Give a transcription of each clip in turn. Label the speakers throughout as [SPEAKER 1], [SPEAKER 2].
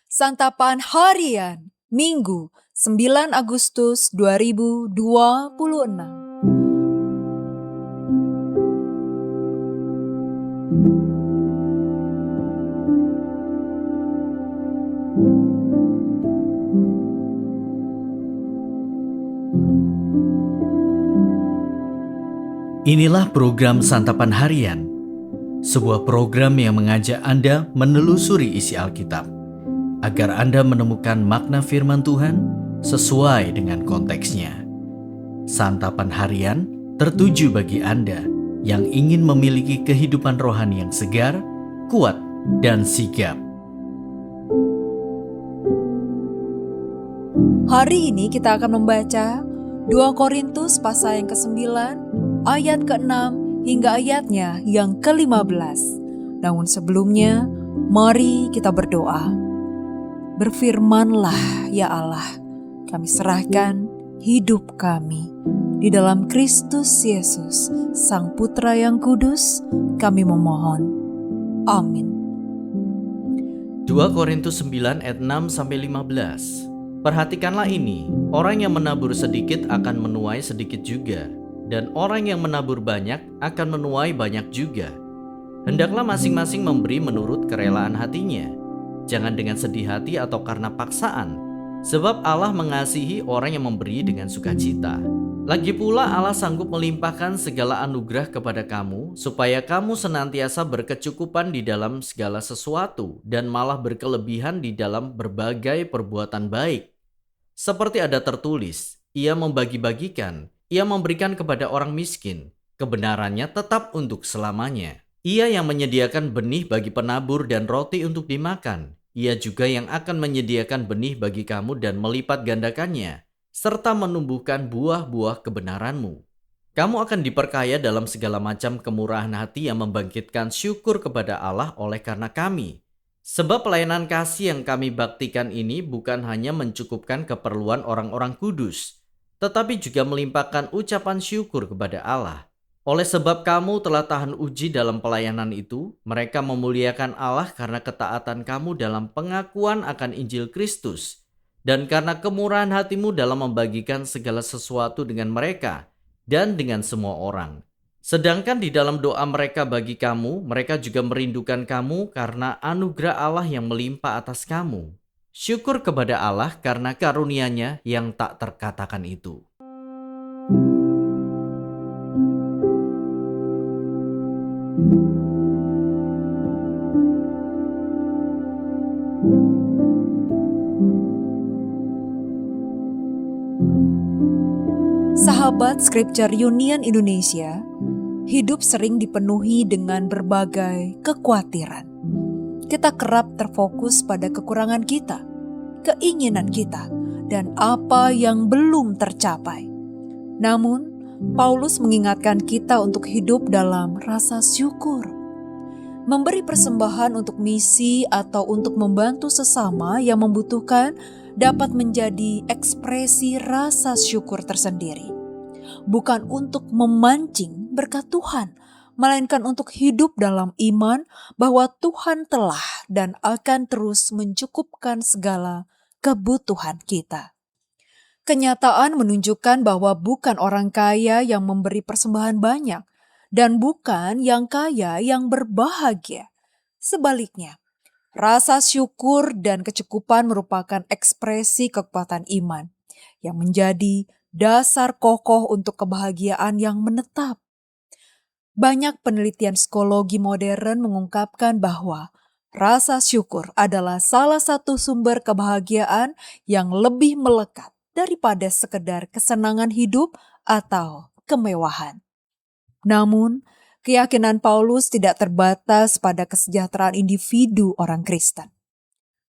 [SPEAKER 1] Santapan Harian, Minggu, 9 Agustus 2026.
[SPEAKER 2] Inilah program Santapan Harian, sebuah program yang mengajak Anda menelusuri isi Alkitab, agar Anda menemukan makna firman Tuhan sesuai dengan konteksnya. Santapan Harian tertuju bagi Anda yang ingin memiliki kehidupan rohani yang segar, kuat, dan sigap.
[SPEAKER 1] Hari ini kita akan membaca 2 Korintus pasal yang ke-9, ayat ke-6 hingga ayatnya yang ke-15. Namun sebelumnya, mari kita berdoa. Berfirmanlah ya Allah, kami serahkan hidup kami di dalam Kristus Yesus, Sang Putra yang kudus, kami memohon. Amin.
[SPEAKER 2] 2 Korintus 9 ayat 6-15. Perhatikanlah ini, orang yang menabur sedikit akan menuai sedikit juga, dan orang yang menabur banyak akan menuai banyak juga. Hendaklah masing-masing memberi menurut kerelaan hatinya, jangan dengan sedih hati atau karena paksaan, sebab Allah mengasihi orang yang memberi dengan sukacita. Lagi pula Allah sanggup melimpahkan segala anugerah kepada kamu, supaya kamu senantiasa berkecukupan di dalam segala sesuatu, dan malah berkelebihan di dalam berbagai perbuatan baik. Seperti ada tertulis, Ia membagi-bagikan, Ia memberikan kepada orang miskin, kebenarannya tetap untuk selamanya. Ia yang menyediakan benih bagi penabur dan roti untuk dimakan. Ia juga yang akan menyediakan benih bagi kamu dan melipat gandakannya, serta menumbuhkan buah-buah kebenaranmu. Kamu akan diperkaya dalam segala macam kemurahan hati yang membangkitkan syukur kepada Allah oleh karena kami. Sebab pelayanan kasih yang kami baktikan ini bukan hanya mencukupkan keperluan orang-orang kudus, tetapi juga melimpahkan ucapan syukur kepada Allah. Oleh sebab kamu telah tahan uji dalam pelayanan itu, mereka memuliakan Allah karena ketaatan kamu dalam pengakuan akan Injil Kristus, dan karena kemurahan hatimu dalam membagikan segala sesuatu dengan mereka dan dengan semua orang. Sedangkan di dalam doa mereka bagi kamu, mereka juga merindukan kamu karena anugerah Allah yang melimpah atas kamu. Syukur kepada Allah karena karunia-Nya yang tak terkatakan itu.
[SPEAKER 1] Sahabat Scripture Union Indonesia, hidup sering dipenuhi dengan berbagai kekhawatiran. Kita kerap terfokus pada kekurangan kita, keinginan kita, dan apa yang belum tercapai. Namun, Paulus mengingatkan kita untuk hidup dalam rasa syukur. Memberi persembahan untuk misi atau untuk membantu sesama yang membutuhkan dapat menjadi ekspresi rasa syukur tersendiri. Bukan untuk memancing berkat Tuhan, melainkan untuk hidup dalam iman bahwa Tuhan telah dan akan terus mencukupkan segala kebutuhan kita. Kenyataan menunjukkan bahwa bukan orang kaya yang memberi persembahan banyak, dan bukan yang kaya yang berbahagia. Sebaliknya, rasa syukur dan kecukupan merupakan ekspresi kekuatan iman yang menjadi dasar kokoh untuk kebahagiaan yang menetap. Banyak penelitian psikologi modern mengungkapkan bahwa rasa syukur adalah salah satu sumber kebahagiaan yang lebih melekat daripada sekedar kesenangan hidup atau kemewahan. Namun, keyakinan Paulus tidak terbatas pada kesejahteraan individu orang Kristen.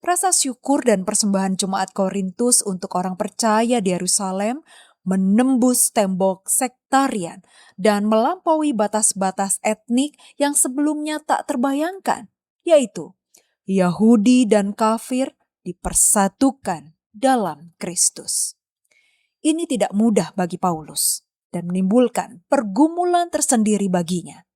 [SPEAKER 1] Rasa syukur dan persembahan Jemaat Korintus untuk orang percaya di Yerusalem menembus tembok sektarian dan melampaui batas-batas etnik yang sebelumnya tak terbayangkan, yaitu Yahudi dan kafir dipersatukan dalam Kristus. Ini tidak mudah bagi Paulus dan menimbulkan pergumulan tersendiri baginya.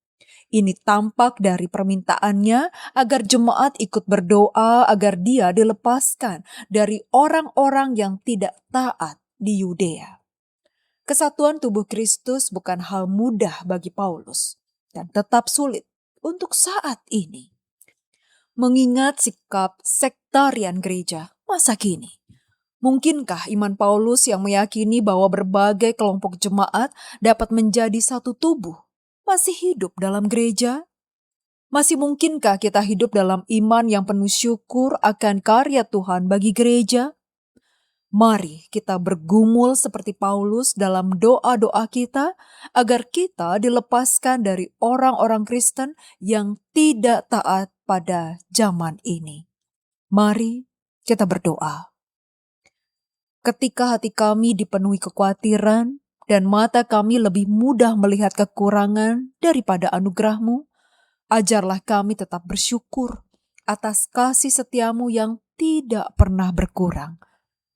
[SPEAKER 1] Ini tampak dari permintaannya agar jemaat ikut berdoa agar dia dilepaskan dari orang-orang yang tidak taat di Yudea. Kesatuan tubuh Kristus bukan hal mudah bagi Paulus dan tetap sulit untuk saat ini. Mengingat sikap sektarian gereja masa kini, mungkinkah iman Paulus yang meyakini bahwa berbagai kelompok jemaat dapat menjadi satu tubuh masih hidup dalam gereja? Masih mungkinkah kita hidup dalam iman yang penuh syukur akan karya Tuhan bagi gereja? Mari kita bergumul seperti Paulus dalam doa-doa kita agar kita dilepaskan dari orang-orang Kristen yang tidak taat pada zaman ini. Mari kita berdoa. Ketika hati kami dipenuhi kekhawatiran dan mata kami lebih mudah melihat kekurangan daripada anugerah-Mu, ajarlah kami tetap bersyukur atas kasih setiamu yang tidak pernah berkurang.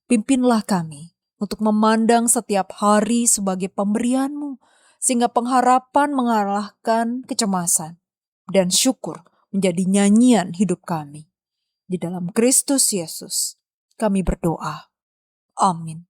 [SPEAKER 1] Pimpinlah kami untuk memandang setiap hari sebagai pemberian-Mu, sehingga pengharapan mengalahkan kecemasan dan syukur menjadi nyanyian hidup kami. Di dalam Kristus Yesus, kami berdoa. Amin.